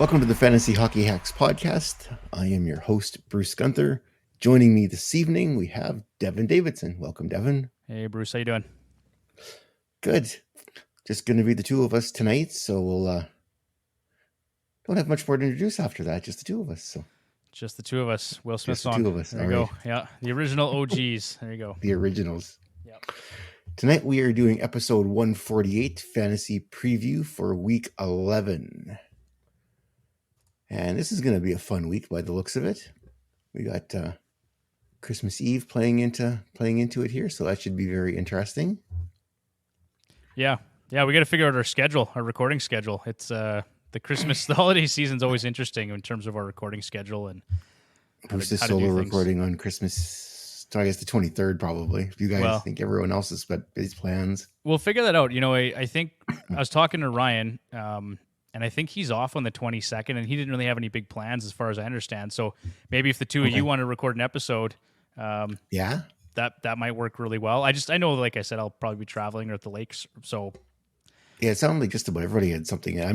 Welcome to the Fantasy Hockey Hacks podcast. I am your host, Bruce Gunther. Joining me this evening, we have Devon Davidson. Welcome, Devon. Hey, Bruce. How you doing? Good. Just going to be the two of us tonight, so we'll don't have much more to introduce after that. Just the two of us. So just the two of us. Will Smith's just the on. two of us. There you go. Yeah, the original OGs. There you go. The originals. Yep. Tonight we are doing episode 148, fantasy preview for week 11. And this is going to be a fun week by the looks of it. We got Christmas Eve playing into it here, so that should be very interesting. Yeah. We got to figure out our recording schedule. It's the holiday season's always interesting in terms of our recording schedule and Bruce is solo recording on Christmas. So I guess the 23rd probably. If you guys think everyone else has got these plans, we'll figure that out. You know, I think I was talking to Ryan. And I think he's off on the 22nd, and he didn't really have any big plans as far as I understand. So maybe if the two of you want to record an episode, that might work really well. I know, like I said, I'll probably be traveling or at the lakes. So yeah, it sounded like just about everybody had something. I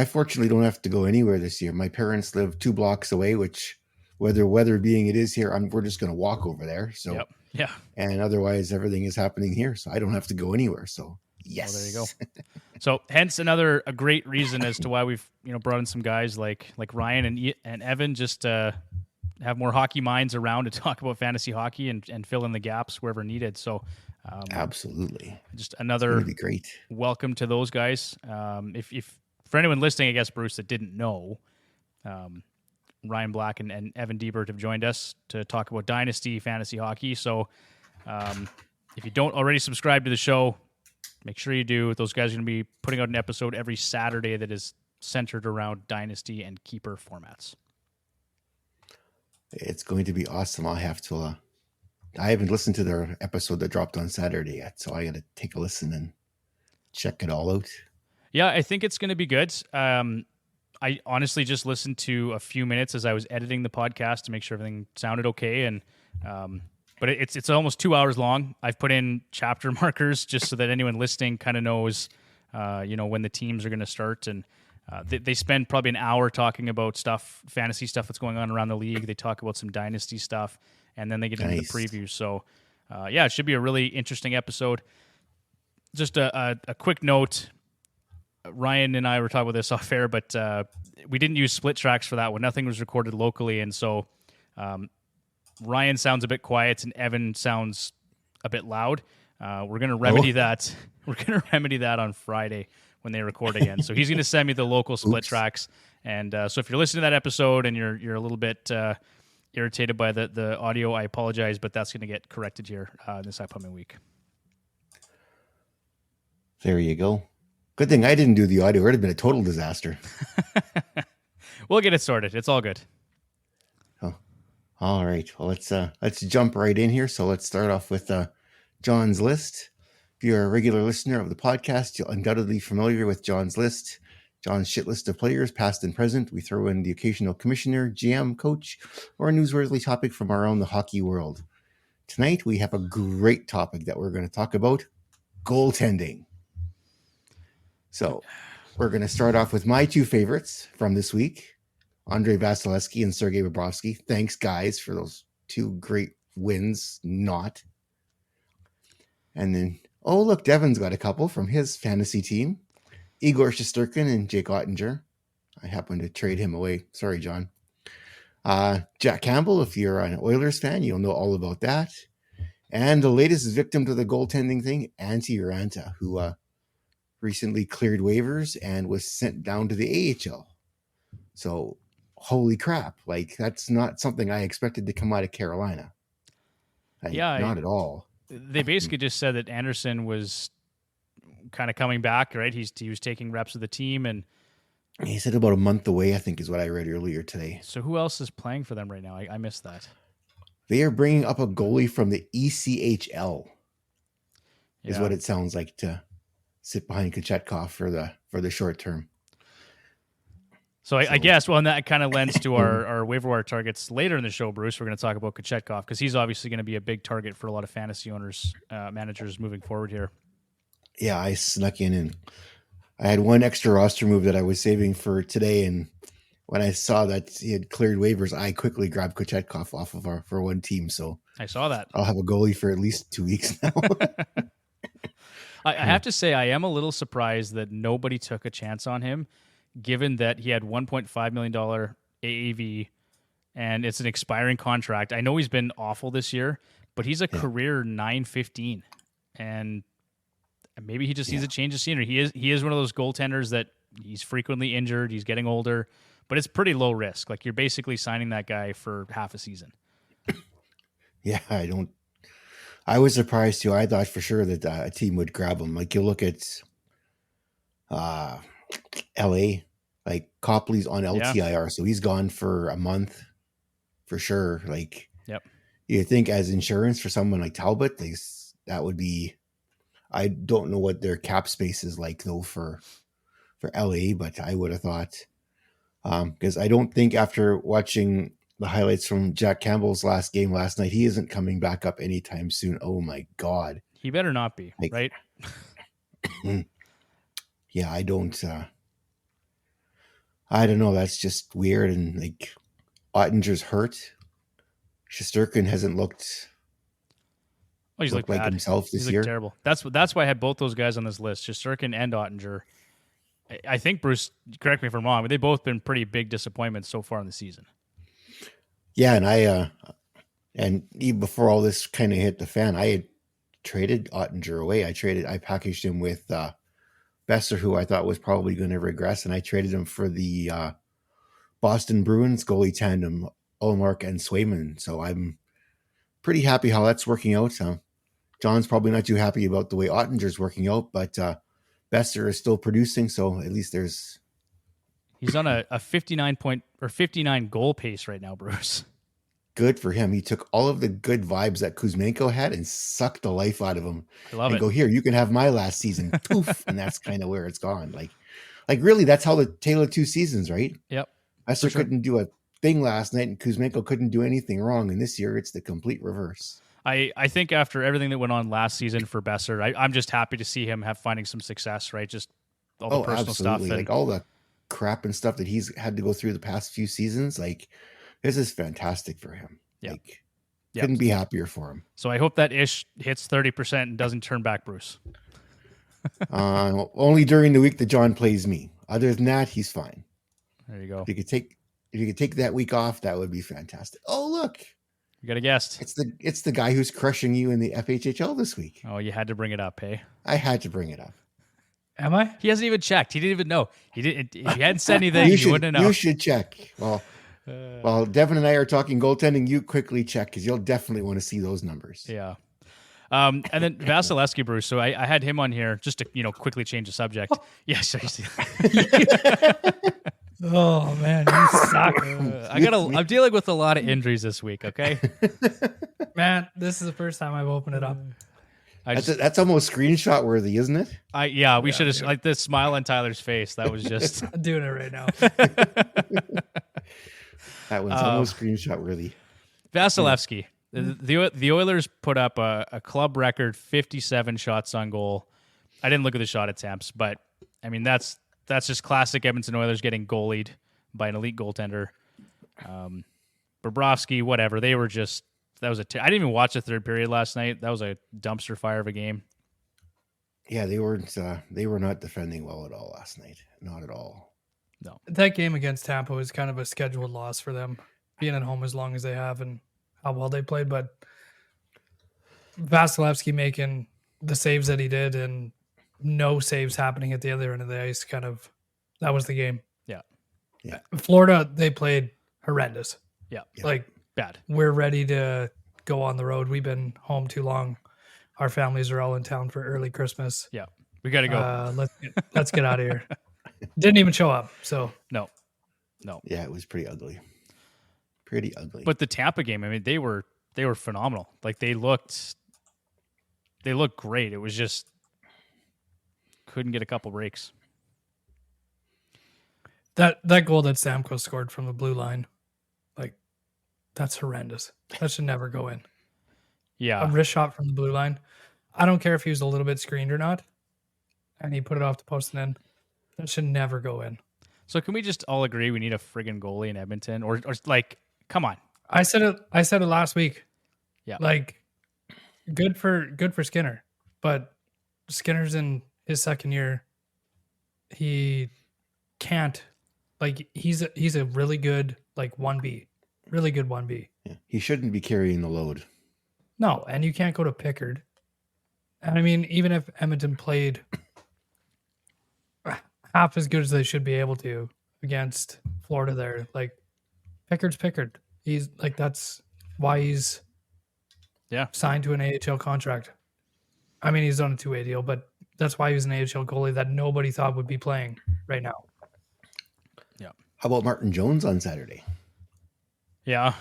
fortunately don't have to go anywhere this year. My parents live 2 blocks away, which weather being it is here, we're just going to walk over there. So yep. Yeah. And otherwise everything is happening here. So I don't have to go anywhere. So yes. Well, there you go. So hence a great reason as to why we've brought in some guys like Ryan and Evan just to have more hockey minds around to talk about fantasy hockey and fill in the gaps wherever needed. So absolutely, just another be great welcome to those guys. If for anyone listening, I guess Bruce that didn't know, Ryan Black and Evan Diebert have joined us to talk about Dynasty fantasy hockey. So if you don't already subscribe to the show, make sure you do. Those guys are going to be putting out an episode every Saturday that is centered around Dynasty and Keeper formats. It's going to be awesome. I'll have to... I haven't listened to their episode that dropped on Saturday yet, so I got to take a listen and check it all out. Yeah, I think it's going to be good. I honestly just listened to a few minutes as I was editing the podcast to make sure everything sounded okay, and but it's almost 2 hours long. I've put in chapter markers just so that anyone listening kind of knows, when the teams are going to start. And they spend probably an hour talking about fantasy stuff that's going on around the league. They talk about some dynasty stuff, and then they get into the preview. So, it should be a really interesting episode. Just a quick note. Ryan and I were talking about this off air, but we didn't use split tracks for that one. Nothing was recorded locally, and so Ryan sounds a bit quiet and Evan sounds a bit loud. We're going to remedy that. We're going to remedy that on Friday when they record again. So he's going to send me the local split tracks. And so if you're listening to that episode and you're a little bit irritated by the audio, I apologize, but that's going to get corrected here this upcoming week. There you go. Good thing I didn't do the audio. It would have been a total disaster. We'll get it sorted. It's all good. All right. Well, let's jump right in here. So let's start off with John's list. If you're a regular listener of the podcast, you'll undoubtedly be familiar with John's list. John's shit list of players, past and present. We throw in the occasional commissioner, GM, coach, or a newsworthy topic from around the hockey world. Tonight, we have a great topic that we're going to talk about, goaltending. So we're going to start off with my 2 favorites from this week. Andrei Vasilevsky and Sergei Bobrovsky. Thanks, guys, for those 2 great wins. And then, look, Devon's got a couple from his fantasy team. Igor Shesterkin and Jake Ottinger. I happened to trade him away. Sorry, John. Jack Campbell, if you're an Oilers fan, you'll know all about that. And the latest victim to the goaltending thing, Antti Raanta, who recently cleared waivers and was sent down to the AHL. So... holy crap, that's not something I expected to come out of Carolina. Not at all. They basically just said that Anderson was kind of coming back, right? He was taking reps with the team, and he said about a month away, I think is what I read earlier today. So who else is playing for them right now? I missed that. They are bringing up a goalie from the ECHL, is what it sounds like, to sit behind Kochetkov for the short term. So I guess, and that kind of lends to our waiver wire targets later in the show, Bruce. We're going to talk about Kochetkov because he's obviously going to be a big target for a lot of fantasy owners, managers moving forward here. Yeah, I snuck in and I had one extra roster move that I was saving for today, and when I saw that he had cleared waivers, I quickly grabbed Kochetkov off of for one team. So I saw that. I'll have a goalie for at least 2 weeks now. I have to say, I am a little surprised that nobody took a chance on him, given that he had $1.5 million AAV, and it's an expiring contract. I know he's been awful this year, but he's a career .915, and maybe he just needs a change of scenery. He is one of those goaltenders that he's frequently injured. He's getting older, but it's pretty low risk. Like, you're basically signing that guy for half a season. Yeah, I was surprised too. I thought for sure that a team would grab him. Like, you look at LA, like Copley's on LTIR, so he's gone for a month for sure. Like, you think as insurance for someone like Talbot, that would be. I don't know what their cap space is like though for LA, but I would have thought, because I don't think after watching the highlights from Jack Campbell's last game last night, he isn't coming back up anytime soon. Oh my God. He better not be, right? Yeah, I don't know. That's just weird. And like, Ottinger's hurt. Shesterkin hasn't looked he's like himself this year. Terrible. That's why I had both those guys on this list, Shesterkin and Ottinger. I think, Bruce, correct me if I'm wrong, but they've both been pretty big disappointments so far in the season. Yeah, and even before all this kind of hit the fan, I had traded Ottinger away. I packaged him with Besser, who I thought was probably going to regress, and I traded him for the Boston Bruins goalie tandem, Ullmark and Swayman. So I'm pretty happy how that's working out. John's probably not too happy about the way Ottinger's working out, but Besser is still producing, so at least there's... He's on a 59 goal pace right now, Bruce. Good for him. He took all of the good vibes that Kuzmenko had and sucked the life out of him. I love it. Go, here, you can have my last season. Poof. And that's kind of where it's gone. Like really, that's how the tale of two seasons, right? Yep. Besser couldn't do a thing last night, and Kuzmenko couldn't do anything wrong. And this year, it's the complete reverse. I think after everything that went on last season for Besser, I'm just happy to see him finding some success, right? Just all the personal stuff. And, like all the crap and stuff that he's had to go through the past few seasons, like, this is fantastic for him. Like, couldn't be happier for him. So I hope that Ish hits 30% and doesn't turn back, Bruce. Only during the week that John plays me. Other than that, he's fine. There you go. If you could take that week off, that would be fantastic. Oh, look. You got a guest. It's the guy who's crushing you in the FHHL this week. Oh, you had to bring it up, hey? I had to bring it up. Am I? He hasn't even checked. He didn't even know. He didn't. If he hadn't said anything, you wouldn't have known. You should check. Well, while Devon and I are talking goaltending, you quickly check because you'll definitely want to see those numbers. Yeah. And then Vasilevsky, Bruce. So I had him on here just to quickly change the subject. Yes. Oh man, you suck. I'm dealing with a lot of injuries this week. Okay. Man, this is the first time I've opened it up. That's almost screenshot worthy, isn't it? We should have like this smile on Tyler's face. That was just I'm doing it right now. That one's almost screenshot worthy. Vasilevsky. The Oilers put up a club record 57 shots on goal. I didn't look at the shot attempts, but I mean that's just classic Edmonton Oilers getting goalied by an elite goaltender. Bobrovsky, whatever. They were just I didn't even watch the third period last night. That was a dumpster fire of a game. Yeah, they were not defending well at all last night. Not at all. No. That game against Tampa was kind of a scheduled loss for them, being at home as long as they have and how well they played. But Vasilevsky making the saves that he did and no saves happening at the other end of the ice, that was the game. Yeah. Florida, they played horrendous. Yeah. Like, bad. We're ready to go on the road. We've been home too long. Our families are all in town for early Christmas. Yeah. We got to go. Let's get out of here. Didn't even show up. So no. Yeah, it was pretty ugly. But the Tampa game, I mean, they were phenomenal. Like they looked great. It was just couldn't get a couple breaks. That goal that Stamkos scored from the blue line, like, that's horrendous. That should never go in. Yeah. A wrist shot from the blue line. I don't care if he was a little bit screened or not, and he put it off the post and in. That should never go in. So can we just all agree we need a friggin' goalie in Edmonton, or like, come on? I said it last week. Yeah. Like, good for Skinner, but Skinner's in his second year. He can't, like, he's a really good, like, 1B, really good 1B. Yeah. He shouldn't be carrying the load. No, and you can't go to Pickard. And I mean, even if Edmonton played half as good as they should be able to against Florida there, like, Pickard's Pickard. He's like, that's why he's signed to an AHL contract. I mean, he's on a 2-way deal, but that's why he was an AHL goalie that nobody thought would be playing right now. Yeah. How about Martin Jones on Saturday? Yeah.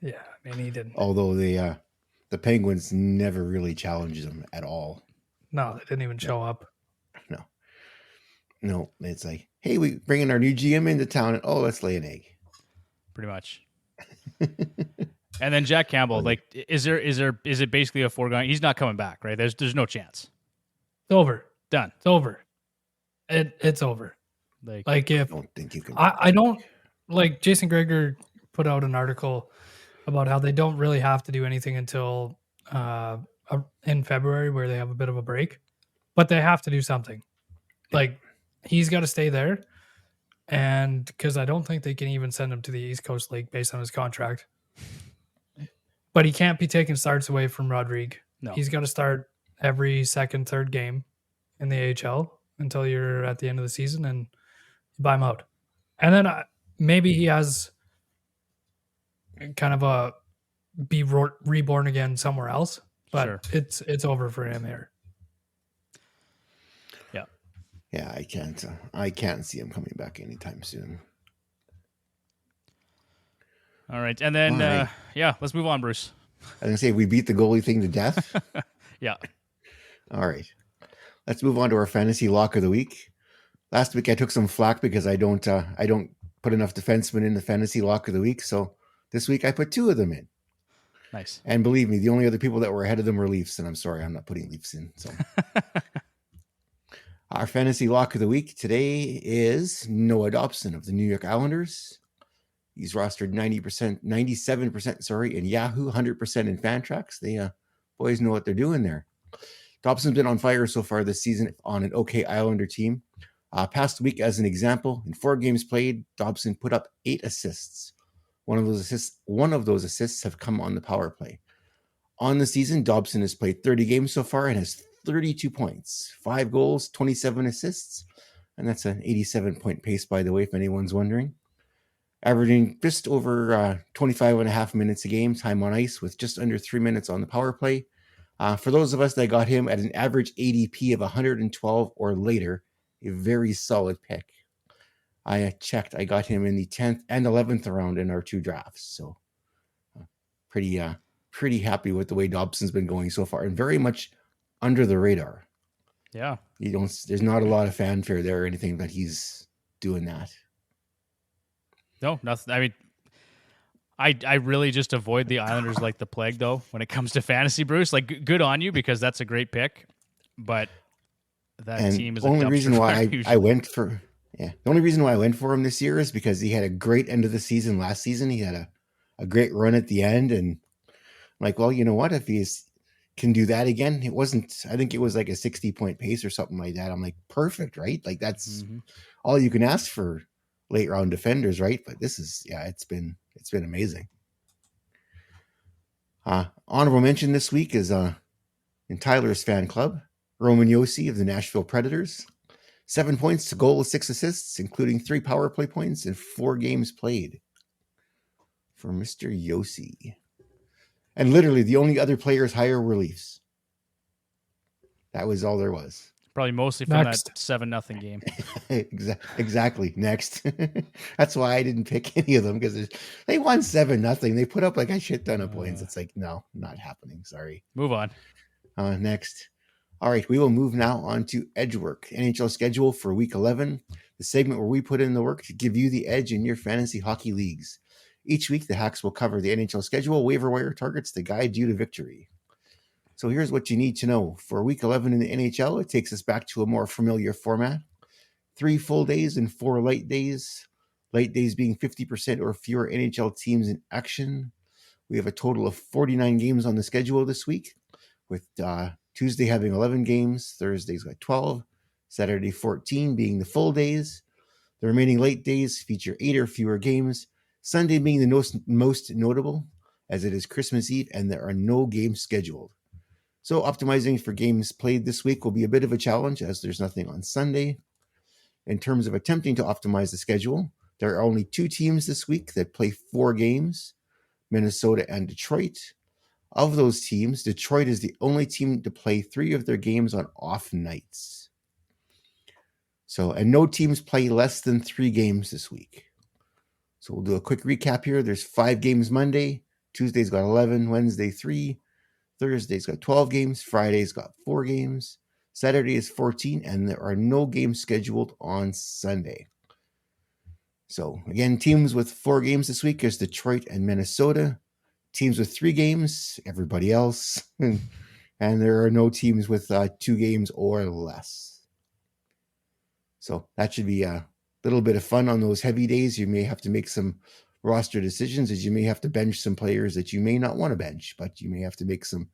Yeah, I mean, he didn't. Although the Penguins never really challenged him at all. No, they didn't even show up. No, it's like, hey, we bringing our new GM into town, and let's lay an egg. Pretty much. And then Jack Campbell, like, is it basically a foregone? He's not coming back, right? There's no chance. It's over. Done. It's over. It's over. Like if I don't think you can. I don't, like, Jason Greger put out an article about how they don't really have to do anything until in February, where they have a bit of a break, but they have to do something. Like, he's got to stay there, and because I don't think they can even send him to the East Coast League based on his contract. But he can't be taking starts away from Rodrigue. No. He's got to start every second, third game in the AHL until you're at the end of the season, and you buy him out. And then maybe he has kind of a be reborn again somewhere else, but Sure. it's over for him here. Yeah, I can't see him coming back anytime soon. All right. And then, let's move on, Bruce. I was going to say, we beat the goalie thing to death. Yeah. All right. Let's move on to our fantasy lock of the week. Last week I took some flack because I don't put enough defensemen in the fantasy lock of the week. So this week I put 2 of them in. Nice. And believe me, the only other people that were ahead of them were Leafs. And I'm sorry, I'm not putting Leafs in. So our fantasy lock of the week today is Noah Dobson of the New York Islanders. He's rostered 97%, in Yahoo, 100% in Fantrax. They boys know what they're doing there. Dobson's been on fire so far this season on an okay Islander team. Past week, as an example, in 4 games played, Dobson put up 8 assists. One of those assists have come on the power play. On the season, Dobson has played 30 games so far and has 32 points, 5 goals, 27 assists, and that's an 87-point pace, by the way, if anyone's wondering. Averaging just over 25 and a half minutes a game, time on ice, with just under 3 minutes on the power play. For those of us that got him at an average ADP of 112 or later, a very solid pick. I checked. I got him in the 10th and 11th round in our 2 drafts. So pretty happy with the way Dobson's been going so far, and very much under the radar. Yeah. There's not a lot of fanfare there or anything that he's doing that. No, nothing. I mean, I really just avoid the Islanders like the plague, though, when it comes to fantasy, Bruce. Like, good on you, because that's a great pick, but that team is the only reason why the only reason why I went for him this year is because he had a great end of the season last season. He had a great run at the end, and I'm like, well, you know what? If he can do that again, I think it was like a 60-point pace or something like that. I'm like, perfect, right? Like, that's all you can ask for late round defenders, right? But this is, it's been amazing. Honorable mention this week is in Tyler's fan club, Roman Josi of the Nashville Predators. 7 points, a goal, 6 assists, including 3 power play points in 4 games played for Mr. Josi. And literally the only other players higher were Leafs. That was all there was. Probably mostly from that 7-0 game. Exactly. Next. That's why I didn't pick any of them, because they won 7-0. They put up like a shit ton of points. It's like, no, not happening. Sorry. Move on. Next. All right. We will move now on to Edgework, NHL schedule for week 11, the segment where we put in the work to give you the edge in your fantasy hockey leagues. Each week, the Hacks will cover the NHL schedule, waiver wire targets to guide you to victory. So here's what you need to know. For week 11 in the NHL, it takes us back to a more familiar format. 3 full days and 4 light days. Light days being 50% or fewer NHL teams in action. We have a total of 49 games on the schedule this week, with Tuesday having 11 games, Thursday's got 12, Saturday 14 being the full days. The remaining late days feature 8 or fewer games, Sunday being the most notable, as it is Christmas Eve and there are no games scheduled. So optimizing for games played this week will be a bit of a challenge, as there's nothing on Sunday. In terms of attempting to optimize the schedule, there are only 2 teams this week that play 4 games, Minnesota and Detroit. Of those teams, Detroit is the only team to play 3 of their games on off nights. So, and no teams play less than 3 games this week. So we'll do a quick recap here. There's 5 games Monday. Tuesday's got 11, Wednesday 3, Thursday's got 12 games, Friday's got 4 games, Saturday is 14, and there are no games scheduled on Sunday. So again, teams with 4 games this week is Detroit and Minnesota. Teams with 3 games, everybody else. And there are no teams with 2 games or less. So that should be a little bit of fun on those heavy days. You may have to make some roster decisions, as you may have to bench some players that you may not want to bench, but you may have to make some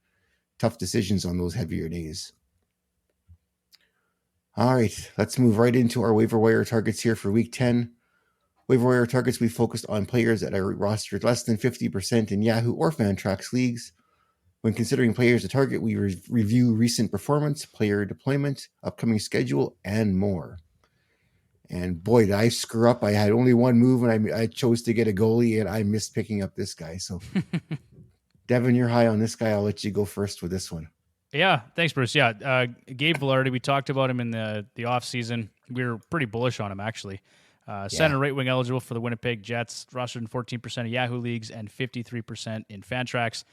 tough decisions on those heavier days. All right, let's move right into our waiver wire targets here for week 10. Waiver wire targets, we focused on players that are rostered less than 50% in Yahoo or Fantrax leagues. When considering players to target, we review recent performance, player deployment, upcoming schedule, and more. And boy, did I screw up. I had only one move, and I chose to get a goalie, and I missed picking up this guy. So, Devon, you're high on this guy. I'll let you go first with this one. Yeah, thanks, Bruce. Yeah, Gabe Vilardi, we talked about him in the offseason. We were pretty bullish on him, actually. Center right wing eligible for the Winnipeg Jets, rostered in 14% of Yahoo leagues and 53% in Fantrax.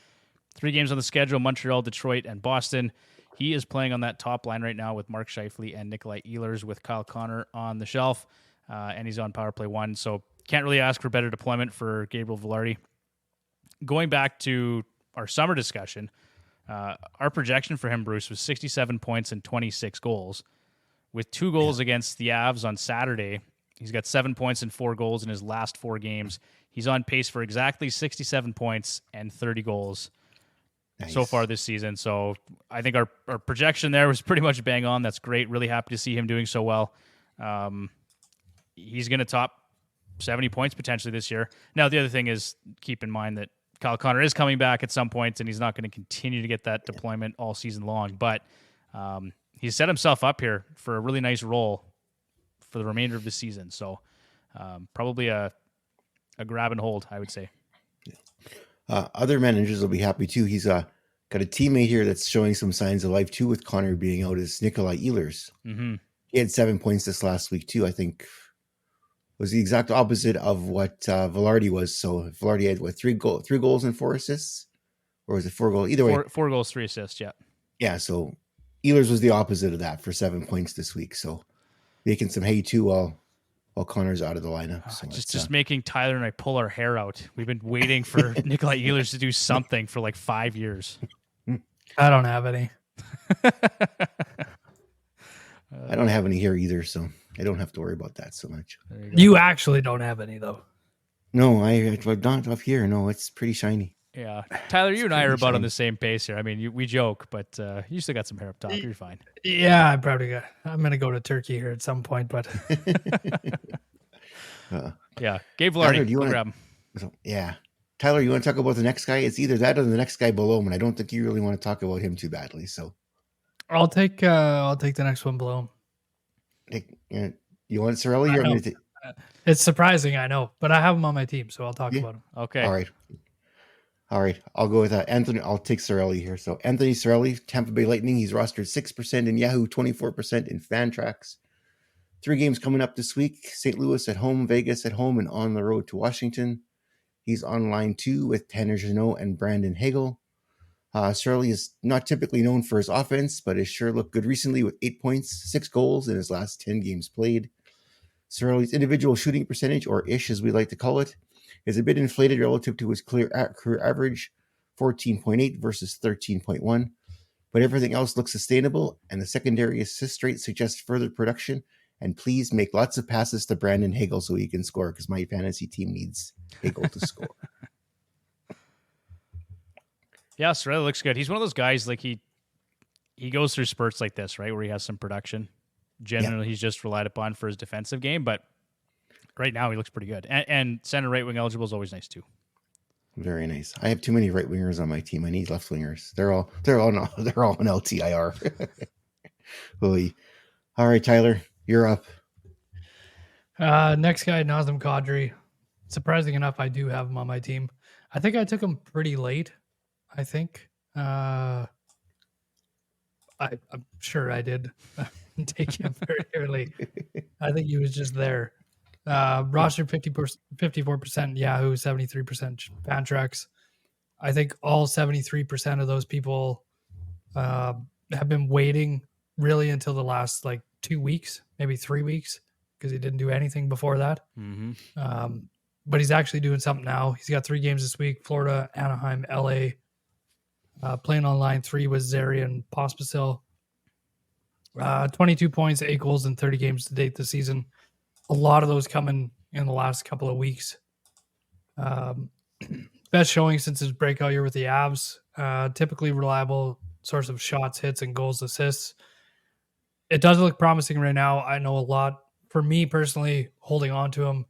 3 games on the schedule, Montreal, Detroit, and Boston. He is playing on that top line right now with Mark Scheifele and Nikolai Ehlers with Kyle Connor on the shelf, and he's on power play 1, so can't really ask for better deployment for Gabriel Vilardi. Going back to our summer discussion, our projection for him, Bruce, was 67 points and 26 goals. With 2 goals against the Avs on Saturday, he's got 7 points and 4 goals in his last 4 games. He's on pace for exactly 67 points and 30 goals so far this season. So I think our projection there was pretty much bang on. That's great. Really happy to see him doing so well. He's going to top 70 points potentially this year. Now, the other thing is, keep in mind that Kyle Connor is coming back at some point, and he's not going to continue to get that deployment all season long. But he's set himself up here for a really nice role for the remainder of the season. So probably a grab and hold, I would say. Other managers will be happy too. He's got a teammate here that's showing some signs of life too, with Connor being out, is Nikolai Ehlers. Mm-hmm. He had 7 points this last week too. I think was the exact opposite of what Vilardi was. So Vilardi had 3 goals and 4 assists, or was it 4 goals? Either way, 4 goals, 3 assists. Yeah. Yeah. So Ehlers was the opposite of that for 7 points this week. So making some hay too while Connor's out of the lineup. So just making Tyler and I pull our hair out. We've been waiting for Nikolai Ehlers to do something for like 5 years. I don't have any. I don't have any here either, so I don't have to worry about that so much. You actually don't have any, though. No, I don't up here. No, it's pretty shiny. Yeah. Tyler, you and I are about on the same pace here. I mean, we joke, but you still got some hair up top. You're fine. Yeah, I'm going to go to Turkey here at some point, but. Yeah. Gabe Vilardi, go grab him. Yeah. Tyler, you want to talk about the next guy? It's either that or the next guy below him, and I don't think you really want to talk about him too badly. So I'll take the next one below him. You want Cirelli? It's surprising, I know, but I have him on my team, so I'll talk about him. Okay. All right. I'll go with Anthony. I'll take Cirelli here. So Anthony Cirelli, Tampa Bay Lightning. He's rostered 6% in Yahoo, 24% in Fantrax. 3 games coming up this week. St. Louis at home, Vegas at home, and on the road to Washington. He's on line 2 with Tanner Jeannot and Brandon Hagel. Cirelli is not typically known for his offense, but has sure looked good recently with 8 points, 6 goals in his last 10 games played. Cirelli's individual shooting percentage, or ish as we like to call it, is a bit inflated relative to his career average, 14.8 versus 13.1. But everything else looks sustainable, and the secondary assist rate suggests further production And please make lots of passes to Brandon Hagel so he can score, because my fantasy team needs Hagel to score. Yeah, Sorella looks good. He's one of those guys, like he goes through spurts like this, right, where he has some production. Generally, he's just relied upon for his defensive game, but right now he looks pretty good. And center right wing eligible is always nice too. Very nice. I have too many right wingers on my team. I need left wingers. They're all on LTIR. Oy. All right, Tyler, you're up. Next guy, Nazem Kadri. Surprising enough, I do have him on my team. I think I took him pretty late. I think. I'm sure I did take him very early. I think he was just there. Roster 54% Yahoo, 73% Fantrax. I think all 73% of those people have been waiting really until the last 2 weeks, maybe 3 weeks, because he didn't do anything before that. Mm-hmm. But he's actually doing something now. He's got 3 games this week: Florida, Anaheim, LA. Playing on line 3 with Zary and Pospisil. 22 points, 8 goals in 30 games to date this season. A lot of those coming in the last couple of weeks. Best showing since his breakout year with the Avs. Typically reliable source of shots, hits, and goals, assists. It does look promising right now. I know a lot. For me personally, holding on to him,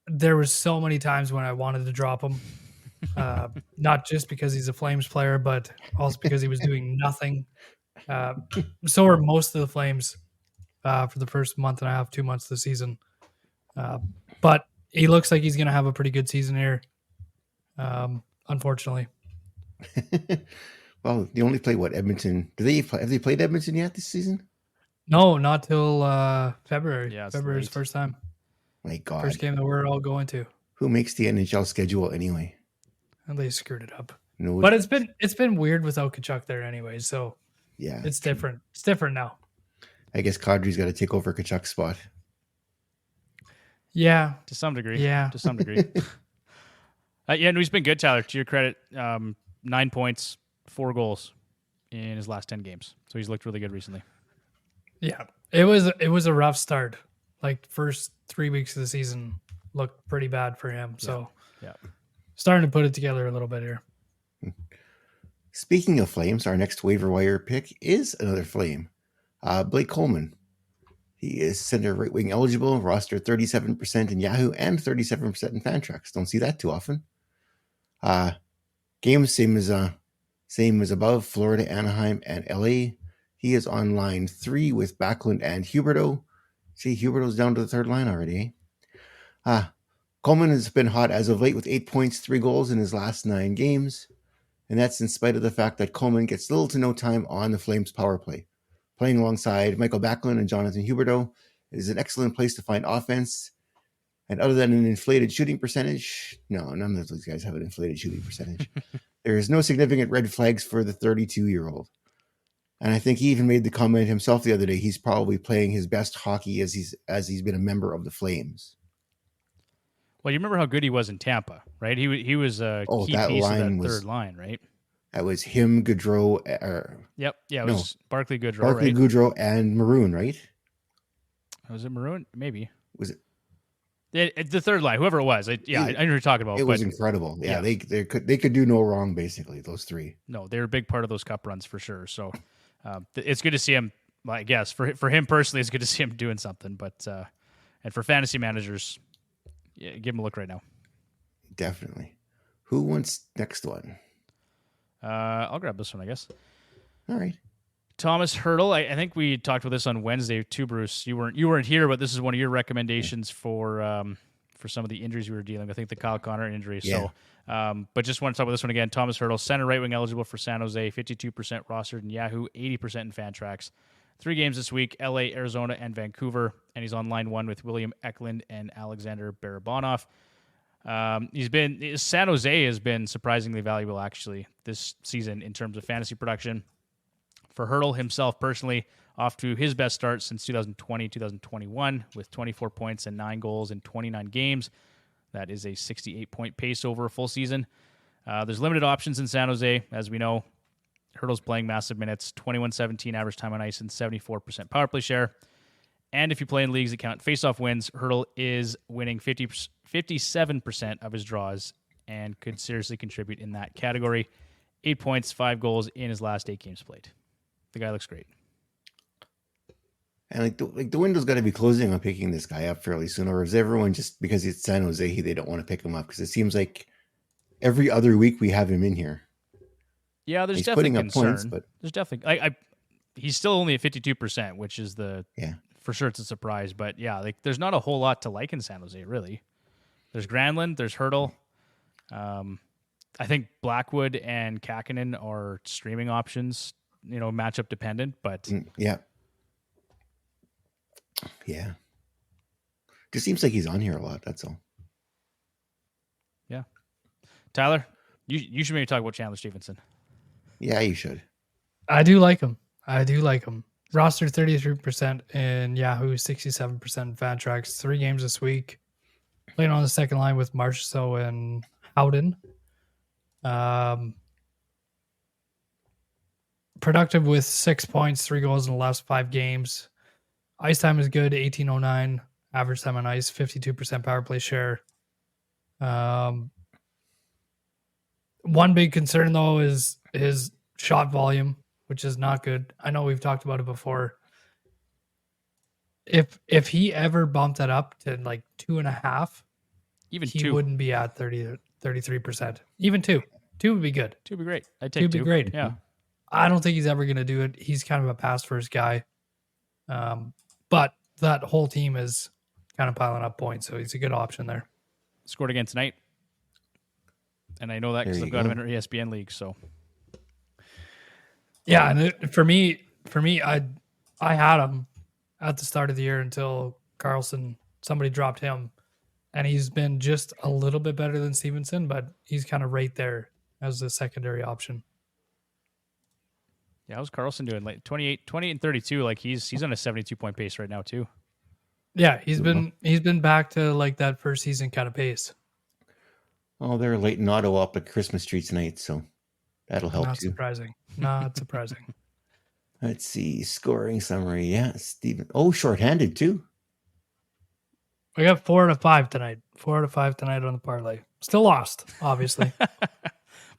there was so many times when I wanted to drop him. Not just because he's a Flames player, but also because he was doing nothing. So are most of the Flames for the first month and a half, 2 months of the season. But he looks like he's going to have a pretty good season here, unfortunately. Well, they only play Edmonton? Have they played Edmonton yet this season? No, not till February. Yeah, February's late. first time. My God. First game that we're all going to. Who makes the NHL schedule anyway? And they screwed it up. No, But it's been weird without Kachuk there anyway, so yeah, it's different. It's different now. I guess Kadri's got to take over Kachuk's spot. Yeah. To some degree. Yeah. To some degree. No, he's been good, Tyler. To your credit, 9 points, 4 goals in his last 10 games. So he's looked really good recently. Yeah. It was a rough start. First 3 weeks of the season looked pretty bad for him. So yeah. Starting to put it together a little bit here. Speaking of Flames, our next waiver wire pick is another Flame. Blake Coleman. He is center right wing eligible, roster 37% in Yahoo and 37% in Fantrax. Don't see that too often. Games same as above, Florida, Anaheim, and LA. He is on line 3 with Backlund and Huberdeau. See, Huberdeau's down to the third line already. Coleman has been hot as of late with 8 points, 3 goals in his last 9 games. And that's in spite of the fact that Coleman gets little to no time on the Flames power play. Playing alongside Michael Backlund and Jonathan Huberdeau is an excellent place to find offense. And other than an inflated shooting percentage, no, none of those guys have an inflated shooting percentage. There is no significant red flags for the 32-year-old. And I think he even made the comment himself the other day, he's probably playing his best hockey as he's been a member of the Flames. Well, you remember how good he was in Tampa, right? He was a key piece of that third line, right? That was him, Gaudreau. Yep. Yeah, it was Barclay Gaudreau, Barclay right? Gaudreau and Maroon, right? Was it Maroon? Maybe. Was it? The third line, whoever it was. I know what you're talking about. It was incredible. Yeah, they could do no wrong, basically, those three. No, they're a big part of those cup runs for sure. So it's good to see him, I guess. For him personally, it's good to see him doing something. But and for fantasy managers, yeah, give him a look right now. Definitely. Who wants next one? I'll grab this one, I guess. All right. Thomas Hertl. I think we talked about this on Wednesday too, Bruce. You weren't here, but this is one of your recommendations for some of the injuries we were dealing with. I think the Kyle Connor injury. Yeah. So, but just want to talk about this one again. Thomas Hertl, center right wing eligible for San Jose, 52% rostered in Yahoo, 80% in Fantrax. 3 games this week: LA, Arizona, and Vancouver, and he's on line 1 with William Eklund and Alexander Barabanov. San Jose has been surprisingly valuable actually this season in terms of fantasy production. For Hertl himself personally, off to his best start since 2020-2021 with 24 points and 9 goals in 29 games. That is a 68-point pace over a full season. There's limited options in San Jose, as we know. Hertl's playing massive minutes, 21-17 average time on ice and 74% power play share. And if you play in leagues that count face-off wins, Hurdle is winning 57% of his draws and could seriously contribute in that category. 8 points, 5 goals in his last 8 games played. The guy looks great. And the window's got to be closing on picking this guy up fairly soon, or is everyone just because it's San Jose, they don't want to pick him up? Because it seems like every other week we have him in here. Yeah, there's He's definitely putting up concern. points, but there's definitely he's still only at 52%, which is yeah, for sure it's a surprise. But yeah, like there's not a whole lot to like in San Jose, really. There's Granlund, there's Hurdle. I think Blackwood and Kakinen are streaming options, matchup dependent, but yeah. Just seems like he's on here a lot. That's all. Yeah. Tyler, you should maybe talk about Chandler Stevenson. Yeah, you should. I do like him. Roster 33% in Yahoo, 67% in Fantrax. 3 games this week. Playing on the second line with Marchessault and Howden. Productive with 6 points, 3 goals in the last 5 games. Ice time is good, 1809. Average time on ice, 52% power play share. One big concern, though, is his shot volume, which is not good. I know we've talked about it before. If he ever bumped that up to like 2.5, even he 2 wouldn't be at 33%. Even 2 would be good. 2 would be great. I'd 2 take would be 2. great. Yeah. I don't think he's ever going to do it. He's kind of a pass first guy. But that whole team is kind of piling up points, so he's a good option there. Scored again tonight. And I know that because I've got him in our ESPN league. So, yeah, and for me, I had him at the start of the year until somebody dropped him, and he's been just a little bit better than Stevenson, but he's kind of right there as a secondary option. yeah, how's Carlson doing? Like 28 and 32. Like he's on a 72-point pace right now too. Yeah, he's been back to like that first season kind of pace. Oh, they're lighting Ottawa up at Christmas tree tonight, so that'll help Not too. Not surprising. Let's see, scoring summary. Yeah, Steven. Oh, shorthanded too. We got 4 out of 5 tonight. 4 out of 5 tonight on the parlay. Still lost, obviously.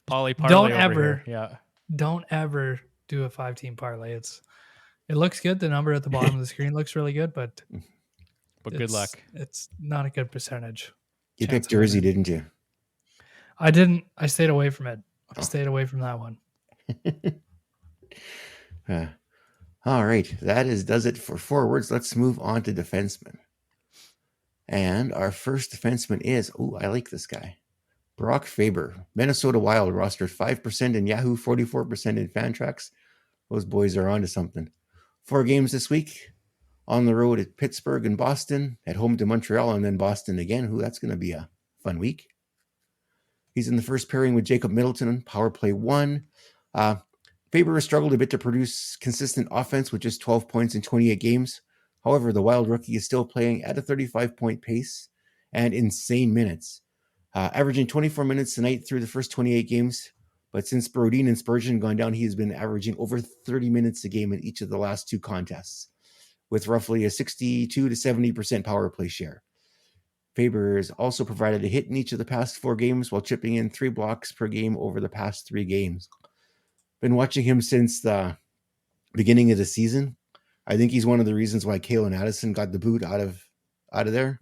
Parlay Don't over ever, here. Yeah. Don't ever do a 5-team parlay. It looks good. The number at the bottom of the screen looks really good, but good luck. It's not a good percentage. You picked Jersey, didn't you? I didn't. I stayed away from it. I stayed away from that one. All right. That does it for forwards. Let's move on to defensemen. And our first defenseman is, I like this guy. Brock Faber. Minnesota Wild rostered 5% in Yahoo, 44% in Fantrax. Those boys are on to something. 4 games this week. On the road at Pittsburgh and Boston. At home to Montreal and then Boston again. That's going to be a fun week. He's in the first pairing with Jacob Middleton, power play 1. Faber has struggled a bit to produce consistent offense with just 12 points in 28 games. However, the Wild rookie is still playing at a 35-point pace and insane minutes, averaging 24 minutes tonight through the first 28 games. But since Brodin and Spurgeon gone down, he has been averaging over 30 minutes a game in each of the last 2 contests, with roughly a 62 to 70% power play share. Faber has also provided a hit in each of the past 4 games while chipping in 3 blocks per game over the past 3 games. Been watching him since the beginning of the season. I think he's one of the reasons why Kalen Addison got the boot out of there.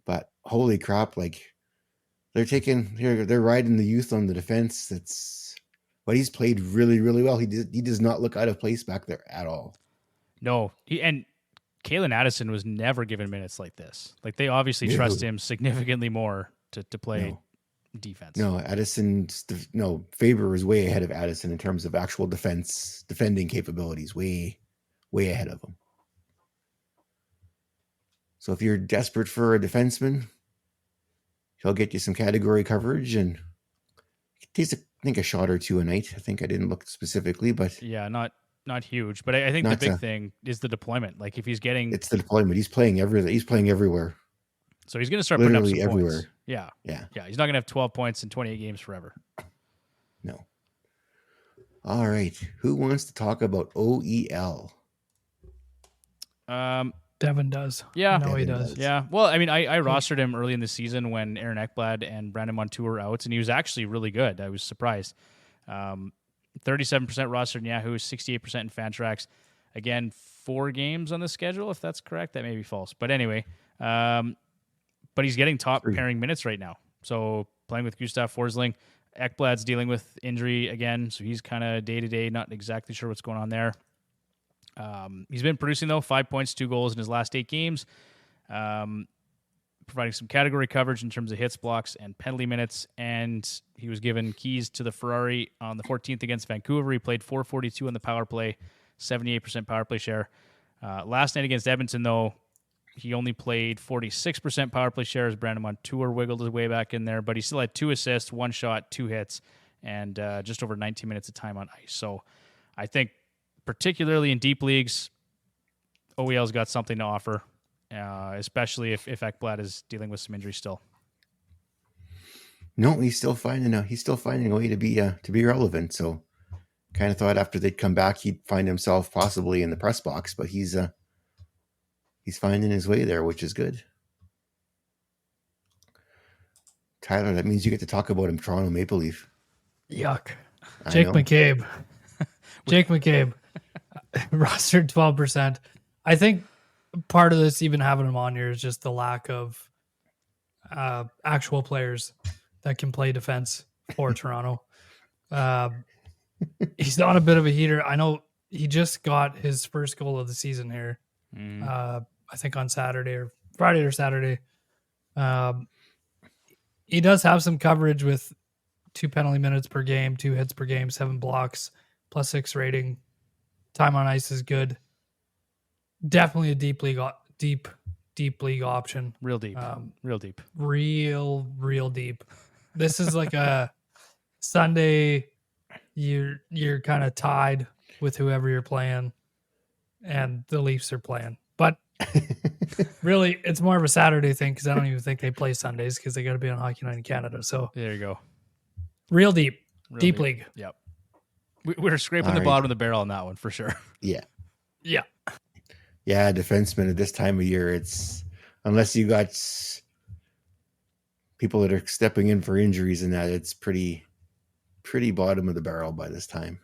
But holy crap, like they're riding the youth on the defense. But he's played really, really well. He does not look out of place back there at all. No, and Kalen Addison was never given minutes like this. Like they obviously trust him significantly more to play defense. No, Faber is way ahead of Addison in terms of actual defending capabilities. Way ahead of him. So if you're desperate for a defenseman, he'll get you some category coverage and it takes a shot or 2 a night. I think I didn't look specifically, but yeah, not huge. But I think the big thing is the deployment. Like if he's getting, it's the deployment. He's playing everything. He's playing everywhere. So he's going to start putting up some everywhere. Points. Yeah. He's not going to have 12 points in 28 games forever. No. All right. Who wants to talk about OEL? Devon does. Yeah. No, he Devon does. does. Yeah. Well, I mean, I rostered him early in the season when Aaron Ekblad and Brandon Montour were out, and he was actually really good. I was surprised. 37% rostered in Yahoo, 68% in Fantrax. Again, 4 games on the schedule, if that's correct. That may be false. But anyway, but he's getting top pairing minutes right now. So playing with Gustav Forsling. Ekblad's dealing with injury again, so he's kind of day-to-day, not exactly sure what's going on there. He's been producing, though, 5 points, 2 goals in his last 8 games, providing some category coverage in terms of hits, blocks, and penalty minutes, and he was given keys to the Ferrari on the 14th against Vancouver. He played .442 on the power play, 78% power play share. Last night against Edmonton, though, he only played 46% power play share as Brandon Montour wiggled his way back in there, but he still had 2 assists, 1 shot, 2 hits, and just over 19 minutes of time on ice. So I think particularly in deep leagues, OEL's got something to offer, especially if Ekblad is dealing with some injury still. No, he's still finding a way to be relevant. So kind of thought after they'd come back, he'd find himself possibly in the press box, but he's finding his way there, which is good. Tyler, that means you get to talk about him, Toronto Maple Leaf. Yuck. Jake McCabe. Rostered 12%. I think part of this, even having him on here, is just the lack of actual players that can play defense for Toronto. He's not a bit of a heater. I know he just got his first goal of the season here. I think on Friday or Saturday. He does have some coverage with 2 penalty minutes per game, 2 hits per game, 7 blocks, +6 rating. Time on ice is good. Definitely a deep league option. Real deep. Real deep. This is like a Sunday. You're kind of tied with whoever you're playing, and the Leafs are playing. But really, it's more of a Saturday thing because I don't even think they play Sundays because they got to be on Hockey Night in Canada. So there you go. Real deep league. Yep. We're scraping the bottom of the barrel on that one for sure. Yeah. Yeah. Yeah, defensemen at this time of year, it's unless you got people that are stepping in for injuries and that, it's pretty bottom of the barrel by this time.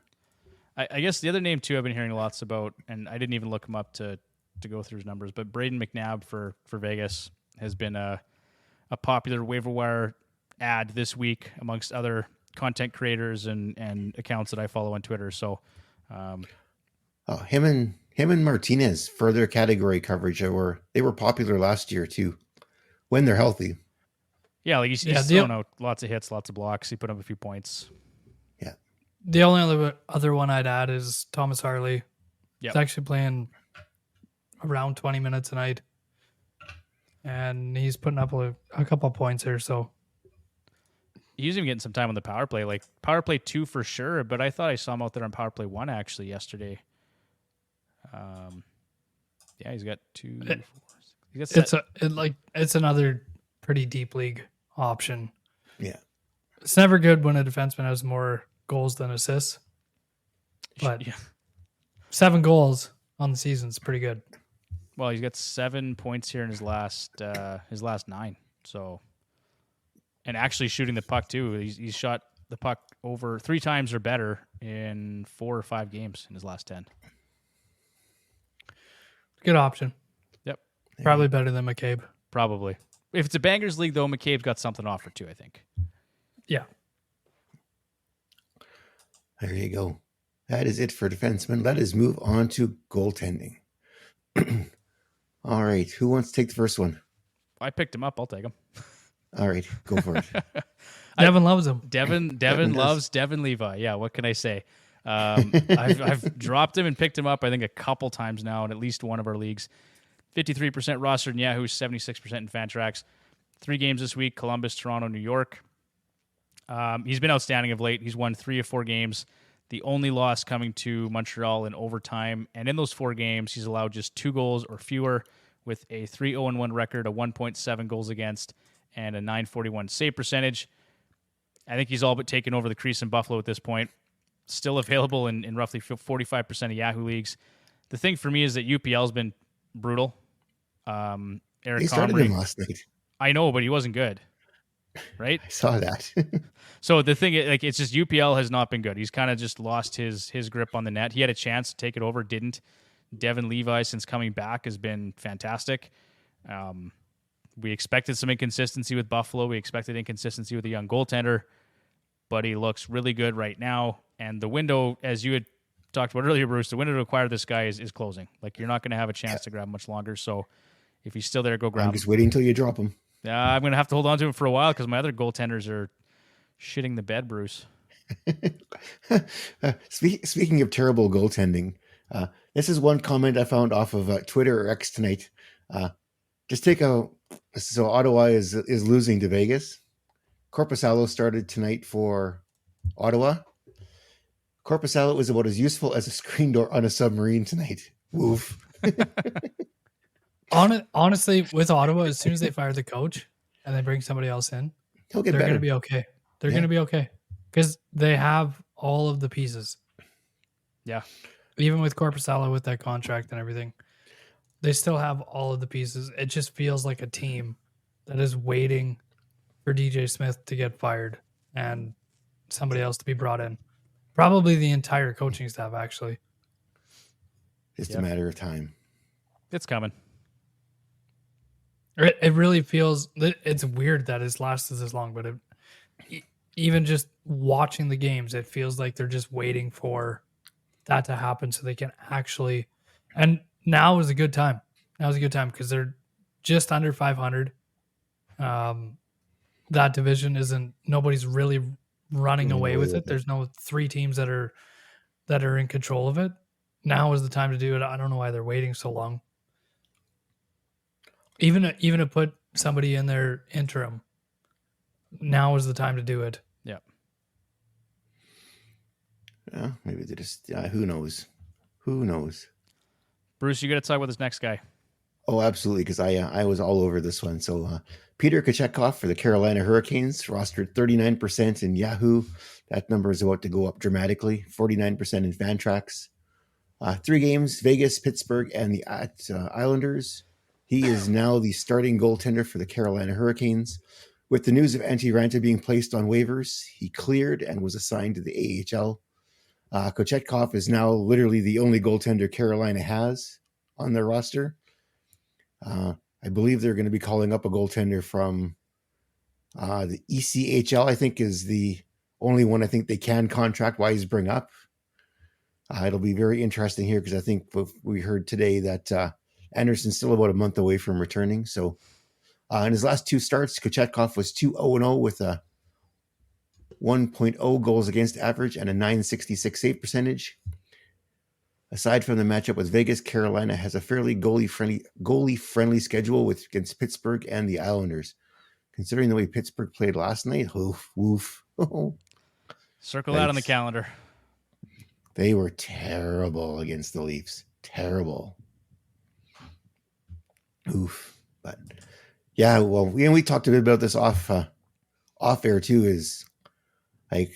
I guess the other name too I've been hearing lots about, and I didn't even look him up to go through his numbers, but Braden McNabb for Vegas has been a popular waiver wire ad this week amongst other content creators and accounts that I follow on Twitter. So him and Martinez for their category coverage, they were popular last year too, when they're healthy. Yeah, like he's throwing out lots of hits, lots of blocks. He put up a few points. Yeah. The only other one I'd add is Thomas Harley. Yep. He's actually playing around 20 minutes a night, and he's putting up a couple of points here. So he's even getting some time on the power play, like power play 2 for sure. But I thought I saw him out there on power play 1 actually yesterday. Yeah, he's got 2. It's another pretty deep league option. Yeah, it's never good when a defenseman has more goals than assists, but 7 goals on the season is pretty good. Well, he's got 7 points here in his last 9. So, and actually shooting the puck too. He's shot the puck over 3 times or better in 4 or 5 games in his last 10. Good option. Yep. Probably better than McCabe. Probably. If it's a bangers league though, McCabe's got something to offer too, I think. Yeah. There you go. That is it for defensemen. Let us move on to goaltending. All right. Who wants to take the first one? I picked him up. I'll take him. All right. Go for it. Devon loves him. Devon loves Devon Levi. Yeah. What can I say? I've dropped him and picked him up, I think, a couple times now in at least one of our leagues. 53% rostered in Yahoo, 76% in Fantrax. 3 games this week: Columbus, Toronto, New York. He's been outstanding of late. He's won 3 of 4 games. The only loss coming to Montreal in overtime. And in those 4 games, he's allowed just 2 goals or fewer with a 3-0-1 record, a 1.7 goals against, and a 941 save percentage. I think he's all but taken over the crease in Buffalo at this point. Still available in roughly 45% of Yahoo leagues. The thing for me is that UPL's been brutal. Eric They started Comrie. him last night. I know, but he wasn't good, right? I saw that. So the thing is, like, it's just UPL has not been good. He's kind of just lost his grip on the net. He had a chance to take it over, didn't. Devon Levi, since coming back, has been fantastic. We expected some inconsistency with Buffalo. We expected inconsistency with a young goaltender, but he looks really good right now. And the window, as you had talked about earlier, Bruce, the window to acquire this guy is closing. Like, you're not going to have a chance to grab him much longer. So if he's still there, go grab I'm him. just waiting until you drop him. I'm going to have to hold on to him for a while because my other goaltenders are shitting the bed, Bruce. Speaking of terrible goaltending, this is one comment I found off of Twitter or X tonight. Just take a so Ottawa is losing to Vegas. Korpisalo started tonight for Ottawa. Korpisalo is about as useful as a screen door on a submarine tonight. Woof. Honestly, with Ottawa, as soon as they fire the coach and they bring somebody else in, He'll get they're better. going to be okay. They're going to be okay because they have all of the pieces. Yeah. Even with Korpisalo, with that contract and everything, they still have all of the pieces. It just feels like a team that is waiting for DJ Smith to get fired and somebody else to be brought in. Probably the entire coaching staff, actually. Just a matter of time. It's coming. It really feels, it's weird that it's lasted this long, but even just watching the games, it feels like they're just waiting for that to happen so they can actually, and now is a good time. Now is a good time because they're just under 500. That division nobody's really running away with it. There's no three teams that are in control of it. Now is the time to do it. I don't know why they're waiting so long. Even to put somebody in their interim, now is the time to do it. Yeah. Yeah, maybe they just. Who knows? Who knows? Bruce, you got to talk about this next guy. Oh, absolutely, because I was all over this one. So Peter Kochetkov for the Carolina Hurricanes, rostered 39% in Yahoo. That number is about to go up dramatically, 49% in Fantrax. 3 games, Vegas, Pittsburgh, and the Islanders. He is now the starting goaltender for the Carolina Hurricanes. With the news of Antti Raanta being placed on waivers, he cleared and was assigned to the AHL. Kochetkov is now literally the only goaltender Carolina has on their roster. I believe they're going to be calling up a goaltender from the ECHL, I think is the only one I think they can contract-wise bring up. It'll be very interesting here because I think we heard today that Anderson's still about a month away from returning. So in his last 2 starts, Kochetkov was 2-0-0 with a 1.0 goals against average and a .966 save percentage. Aside from the matchup with Vegas, Carolina has a fairly goalie-friendly schedule against Pittsburgh and the Islanders. Considering the way Pittsburgh played last night, woof. Circle that on the calendar. They were terrible against the Leafs. Terrible. Oof. But yeah, well, we talked a bit about this off air too. Is like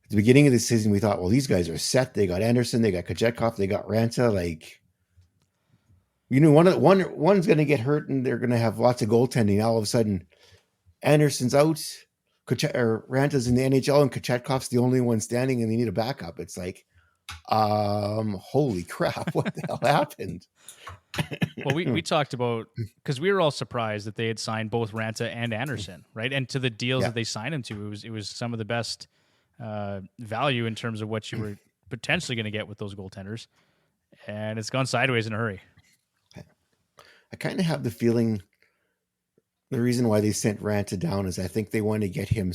at the beginning of the season, we thought, well, these guys are set. They got Anderson, they got Kochetkov, they got Raanta. Like, one's going to get hurt, and they're going to have lots of goaltending. All of a sudden, Anderson's out, Ranta's in the NHL, and Kochetkov's the only one standing, and they need a backup. It's like, holy crap! What the hell happened? Well, we talked about, because we were all surprised that they had signed both Raanta and Anderson, right? And to the deals that they signed him to, it was some of the best value in terms of what you were potentially going to get with those goaltenders, and it's gone sideways in a hurry. I kind of have the feeling the reason why they sent Raanta down is I think they want to get him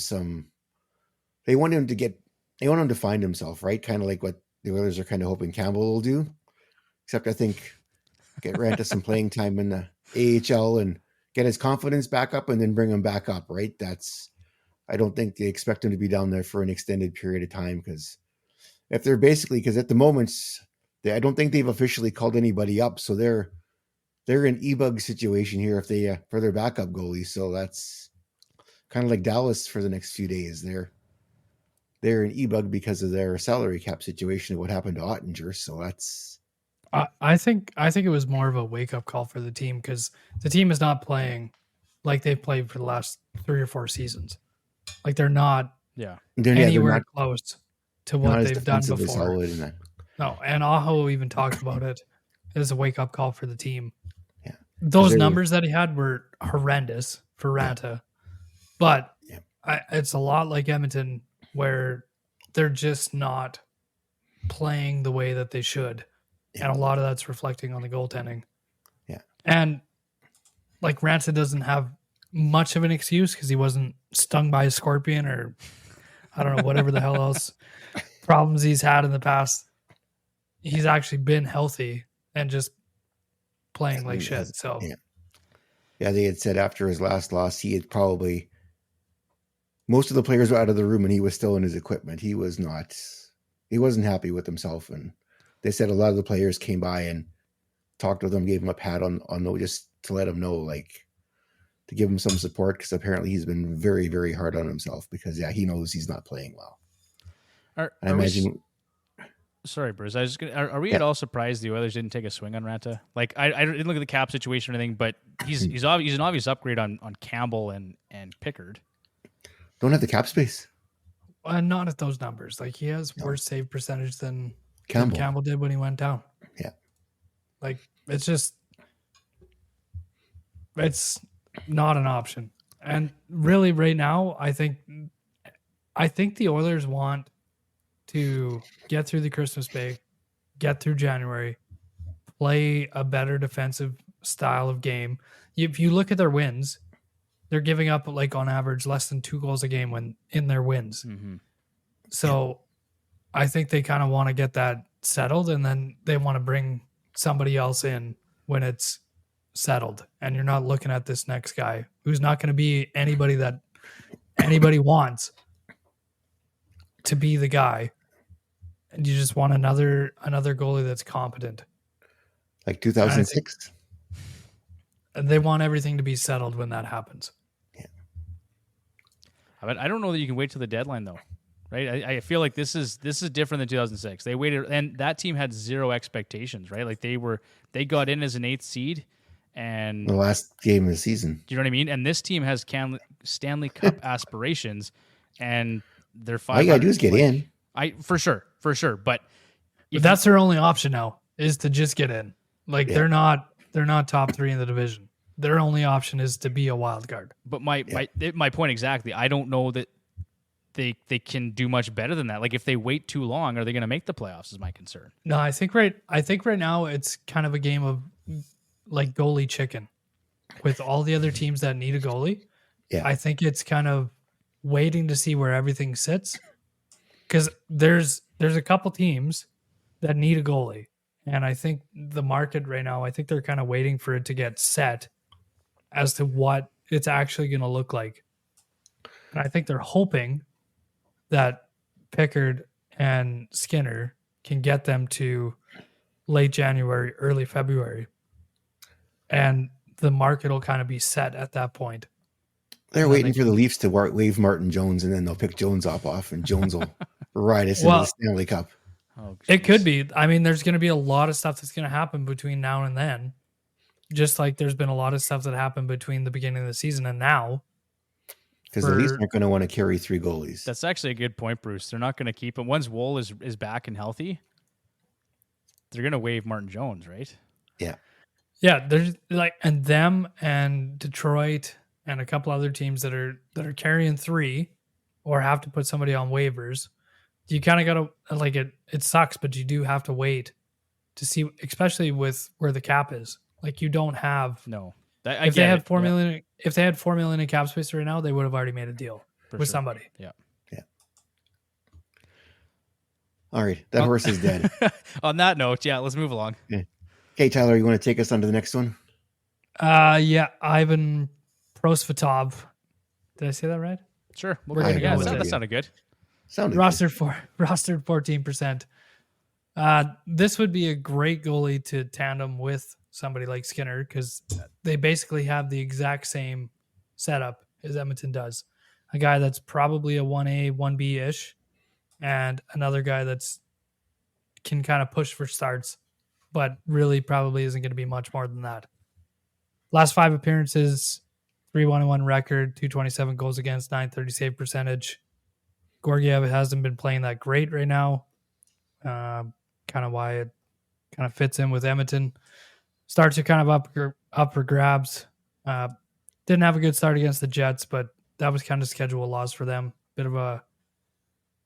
they want him to find himself, right? Kind of like what the Oilers are kind of hoping Campbell will do, except I think get Raanta some playing time in the AHL and get his confidence back up and then bring him back up, right? I don't think they expect him to be down there for an extended period of time because at the moment, I don't think they've officially called anybody up. So they're an e-bug situation here if they for their backup goalie. So that's kind of like Dallas for the next few days. They're an e-bug because of their salary cap situation of what happened to Ottinger. So I think it was more of a wake up call for the team because the team is not playing like they've played for the last 3 or 4 seasons. Like they're not They're anywhere close to not what as they've done defensively before. solid in that. No, and Aho even talked about it as a wake up call for the team. Yeah. Those numbers that he had were horrendous for Ranta, but it's a lot like Edmonton where they're just not playing the way that they should. And a lot of that's reflecting on the goaltending. Yeah. And like Ranta doesn't have much of an excuse because he wasn't stung by a scorpion or I don't know, whatever the hell else problems he's had in the past. He's actually been healthy and just playing like shit. So they had said after his last loss, he had probably most of the players were out of the room and he was still in his equipment. He wasn't happy with himself. And they said a lot of the players came by and talked with him, gave him a pat on just to let him know, like, to give him some support because apparently he's been very, very hard on himself because he knows he's not playing well. Sorry, Bruce. I was just are we at all surprised the Oilers didn't take a swing on Ranta? Like, I didn't look at the cap situation or anything, but he's an obvious upgrade on Campbell and Pickard. Don't have the cap space. Not at those numbers. Like he has worse save percentage than Campbell did when he went down. Yeah. Like it's not an option. And really right now, I think the Oilers want to get through the Christmas break, get through January, play a better defensive style of game. If you look at their wins, they're giving up like on average less than 2 goals a game when in their wins. Mm-hmm. So I think they kind of want to get that settled and then they want to bring somebody else in when it's settled. And you're not looking at this next guy who's not going to be anybody that anybody wants to be the guy. And you just want another goalie that's competent. Like 2006? And they want everything to be settled when that happens. Yeah. I don't know that you can wait till the deadline though. Right? I feel like this is different than 2006. They waited and that team had zero expectations, right? Like they got in as an 8th seed and the last game of the season. Do you know what I mean? And this team has Stanley Cup aspirations and they're 500. All you got to do is get in. For sure. But that's their only option now is to just get in. Like they're not top 3 in the division. Their only option is to be a wild card. But my point exactly. I don't know that they can do much better than that. Like if they wait too long, are they going to make the playoffs? Is my concern. No, I think right now it's kind of a game of like goalie chicken with all the other teams that need a goalie. Yeah, I think it's kind of waiting to see where everything sits. Because there's a couple teams that need a goalie. And I think the market right now, I think they're kind of waiting for it to get set as to what it's actually going to look like. And I think they're hoping that Pickard and Skinner can get them to late January, early February. And the market will kind of be set at that point. They're waiting for the Leafs to waive Martin Jones, and then they'll pick Jones off, and Jones will ride us into the Stanley Cup. Oh, it could be. I mean, there's going to be a lot of stuff that's going to happen between now and then. Just like there's been a lot of stuff that happened between the beginning of the season and now. Because the Leafs aren't going to want to carry 3 goalies. That's actually a good point, Bruce. They're not going to keep him. Once Woll is back and healthy, they're going to waive Martin Jones, right? Yeah. Yeah, there's like and them and Detroit and a couple other teams that are carrying 3 or have to put somebody on waivers. You kind of got to like it sucks, but you do have to wait to see, especially with where the cap is. Like you don't have if they had $4 million, if they had $4 million in cap space right now, they would have already made a deal with somebody. Yeah. All right, that horse is dead. On that note, let's move along. Okay, Tyler, you want to take us on to the next one? Ivan Prosvetov. Did I say that right? Sure. We're gonna go with that. That sounded good. Rostered 14%. This would be a great goalie to tandem with somebody like Skinner because they basically have the exact same setup as Edmonton does. A guy that's probably a 1A, 1B-ish, and another guy that's can kind of push for starts but really probably isn't going to be much more than that. Last 5 appearances, 3-1-1 record, 227 goals against, 930 save percentage. Georgiev hasn't been playing that great right now. Kind of why it kind of fits in with Edmonton. Starts are kind of up for grabs. Didn't have a good start against the Jets, but that was kind of schedule loss for them. Bit of a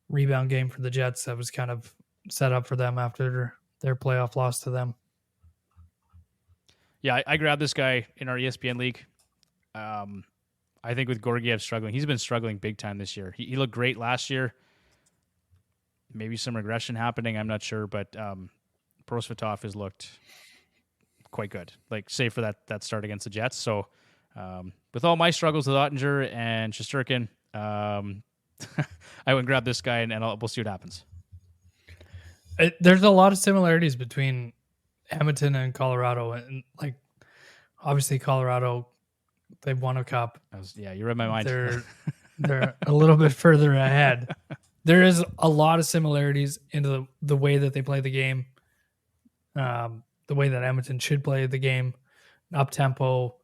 rebound game for the Jets that was kind of set up for them after their playoff loss to them. Yeah, I grabbed this guy in our ESPN league. I think with Georgiev struggling, he's been struggling big time this year. He looked great last year. Maybe some regression happening, I'm not sure, but Prosvetov has looked quite good, like save for that start against the Jets. So with all my struggles with Ottinger and Shesterkin, I went and grab this guy, and we'll see what happens. There's a lot of similarities between Edmonton and Colorado, and like obviously Colorado, they've won a cup. You read my mind. They're a little bit further ahead. There is a lot of similarities into the way that they play the game, the way that Edmonton should play the game, up tempo,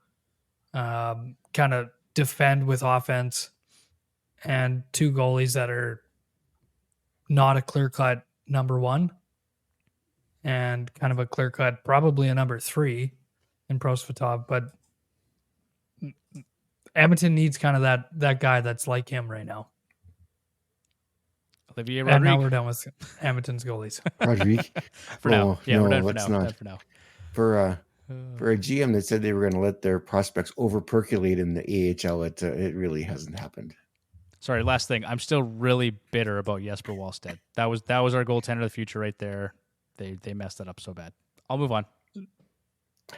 kind of defend with offense, and 2 goalies that are not a clear cut number 1, and kind of a clear cut probably a number 3 in Prosvetov, but Edmonton needs kind of that guy that's like him right now. Olivier And now Rodrigue. we're done with Edmonton's goalies. Rodrigue? For now. Yeah, no, we're done let's for now. not. Done for now. For a GM that said they were going to let their prospects over percolate in the AHL, it really hasn't happened. Sorry, last thing. I'm still really bitter about Jesper Wallstedt. That was our goaltender of the future right there. They messed that up so bad. I'll move on.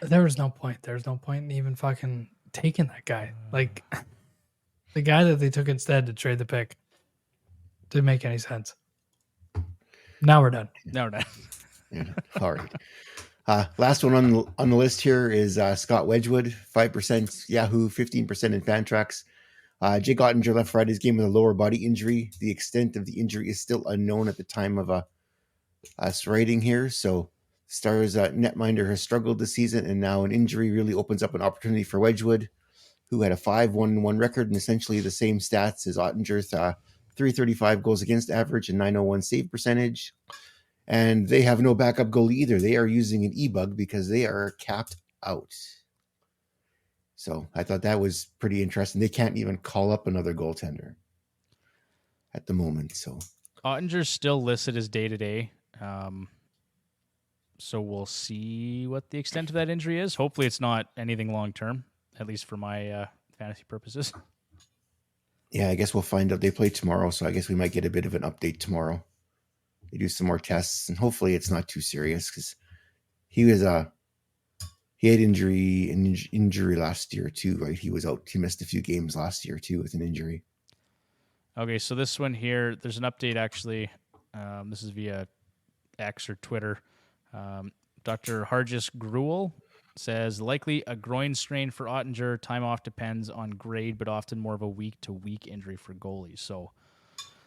There was no point. There's no point in even fucking taking that guy. Like the guy that they took instead to trade the pick didn't make any sense. Now we're done. No, no. Yeah. All right. Last one on the list here is Scott Wedgwood, 5% Yahoo, 15% in Fantrax. Jake Ottinger left Friday's game with a lower body injury. The extent of the injury is still unknown at the time of us writing here. So Stars netminder has struggled this season, and now an injury really opens up an opportunity for Wedgwood, who had a 5-1-1 record and essentially the same stats as Ottinger's 335 goals against average and 901 save percentage. And they have no backup goalie either. They are using an e-bug because they are capped out. So I thought that was pretty interesting. They can't even call up another goaltender at the moment. So Ottinger's still listed as day-to-day. So we'll see what the extent of that injury is. Hopefully it's not anything long-term, at least for my fantasy purposes. Yeah, I guess we'll find out. They play tomorrow, so I guess we might get a bit of an update tomorrow. They do some more tests, and hopefully it's not too serious because he had injury last year too, right? He was out. He missed a few games last year too with an injury. Okay, so this one here, there's an update actually. This is via X or Twitter. Dr. Hargis Gruel says, likely a groin strain for Ottinger. Time off depends on grade, but often more of a week-to-week injury for goalies. So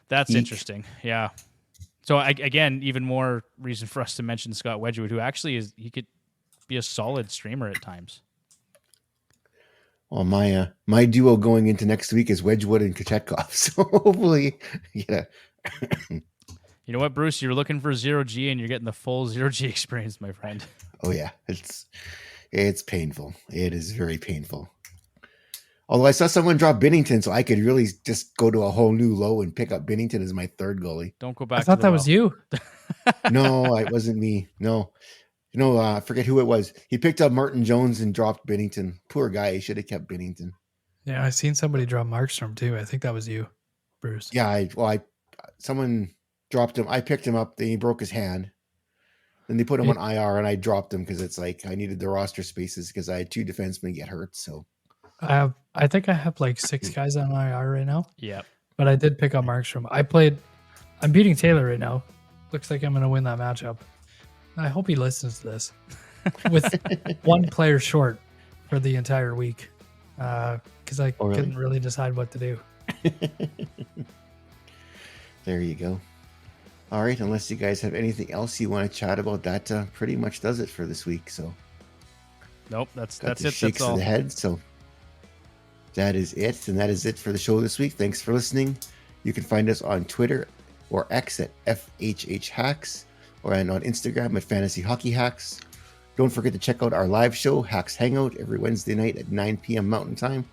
that's interesting. Yeah. So again, even more reason for us to mention Scott Wedgwood, who actually he could be a solid streamer at times. Well, my duo going into next week is Wedgwood and Kochetkov. So hopefully, yeah. You know what, Bruce? You're looking for 0G, and you're getting the full 0G experience, my friend. Oh yeah, it's painful. It is very painful. Although I saw someone drop Binnington, so I could really just go to a whole new low and pick up Binnington as my third goalie. Don't go back. I thought that was you. No, it wasn't me. No, I forget who it was. He picked up Martin Jones and dropped Binnington. Poor guy. He should have kept Binnington. Yeah, I seen somebody drop Markstrom too. I think that was you, Bruce. Yeah, someone dropped him. I picked him up. Then he broke his hand. Then they put him on IR, and I dropped him because it's like I needed the roster spaces because I had 2 defensemen get hurt. So I think I have like 6 guys on IR right now. Yeah, but I did pick up Markstrom. I'm beating Taylor right now. Looks like I'm going to win that matchup. I hope he listens to this with 1 player short for the entire week because I couldn't really decide what to do. There you go. All right, unless you guys have anything else you want to chat about, that pretty much does it for this week. So Nope, that's got the it. shakes That's of all. the head. So that is it, and that is it for the show this week. Thanks for listening. You can find us on Twitter or X at FHHHacks, or on Instagram at Fantasy Hockey Hacks. Don't forget to check out our live show, Hacks Hangout, every Wednesday night at 9 p.m. Mountain Time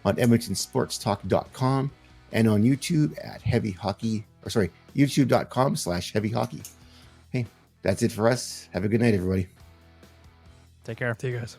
on EdmontonSportsTalk.com and on YouTube at YouTube.com/heavyhockey. Hey, that's it for us. Have a good night, everybody. Take care. See you guys.